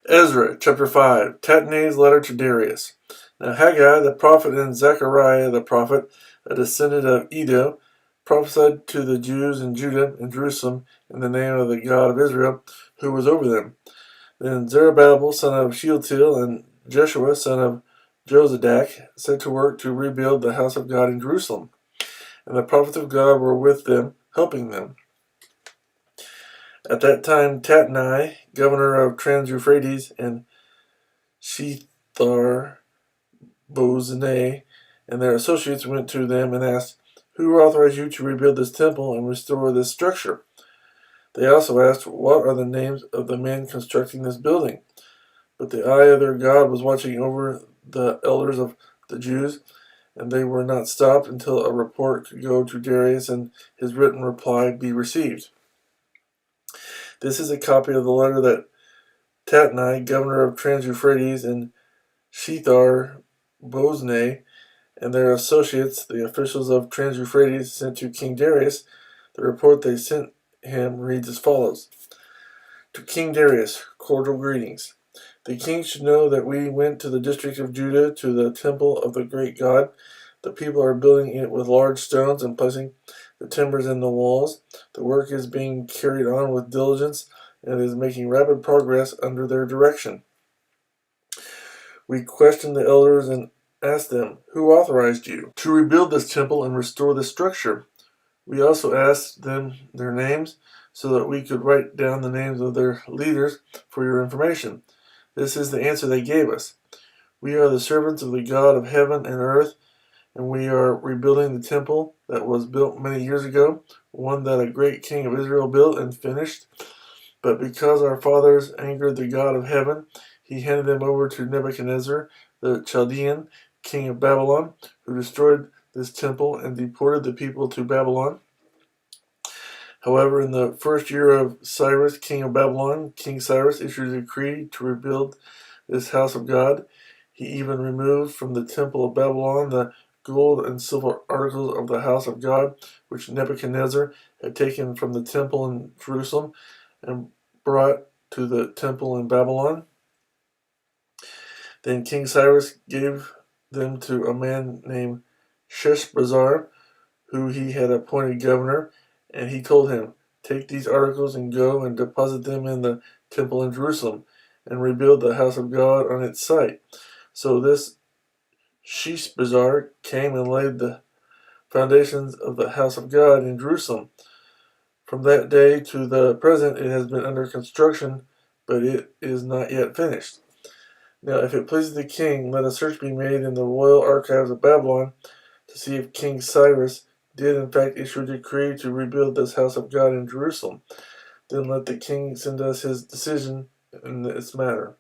Ezra, chapter 5, Tattenai's letter to Darius. Now Haggai the prophet and Zechariah the prophet, a descendant of Iddo, prophesied to the Jews in Judah and Jerusalem in the name of the God of Israel, who was over them. Then Zerubbabel, son of Shealtiel, and Joshua, son of Jozadak, set to work to rebuild the house of God in Jerusalem. And the prophets of God were with them, helping them. At that time, Tattenai, governor of Trans-Euphrates, and Shethar-Bozenai and their associates went to them and asked, "Who authorized you to rebuild this temple and restore this structure?" They also asked, "What are the names of the men constructing this building?" But the eye of their God was watching over the elders of the Jews, and they were not stopped until a report could go to Darius and his written reply be received. This is a copy of the letter that Tattenai, governor of Trans-Euphrates, and Shethar-Bozenai and their associates, the officials of Trans-Euphrates, sent to King Darius. The report they sent him reads as follows. To King Darius, cordial greetings. The king should know that we went to the district of Judah to the temple of the great God. The people are building it with large stones and placing the timbers in the walls. The work is being carried on with diligence and is making rapid progress under their direction. We questioned the elders and asked them, "Who authorized you to rebuild this temple and restore this structure?" We also asked them their names so that we could write down the names of their leaders for your information. This is the answer they gave us. We are the servants of the God of heaven and earth, and we are rebuilding the temple that was built many years ago, one that a great king of Israel built and finished. But because our fathers angered the God of heaven, he handed them over to Nebuchadnezzar, the Chaldean, king of Babylon, who destroyed this temple and deported the people to Babylon. However, in the first year of Cyrus, king of Babylon, King Cyrus issued a decree to rebuild this house of God. He even removed from the temple of Babylon the gold and silver articles of the house of God, which Nebuchadnezzar had taken from the temple in Jerusalem and brought to the temple in Babylon. Then King Cyrus gave them to a man named Sheshbazzar, who he had appointed governor, and he told him, "Take these articles and go and deposit them in the temple in Jerusalem, and rebuild the house of God on its site." So this Sheshbazzar came and laid the foundations of the house of God in Jerusalem. From that day to the present it has been under construction, but it is not yet finished. Now, if it pleases the king, let a search be made in the royal archives of Babylon to see if King Cyrus did in fact issue a decree to rebuild this house of God in Jerusalem. Then let the king send us his decision in this matter.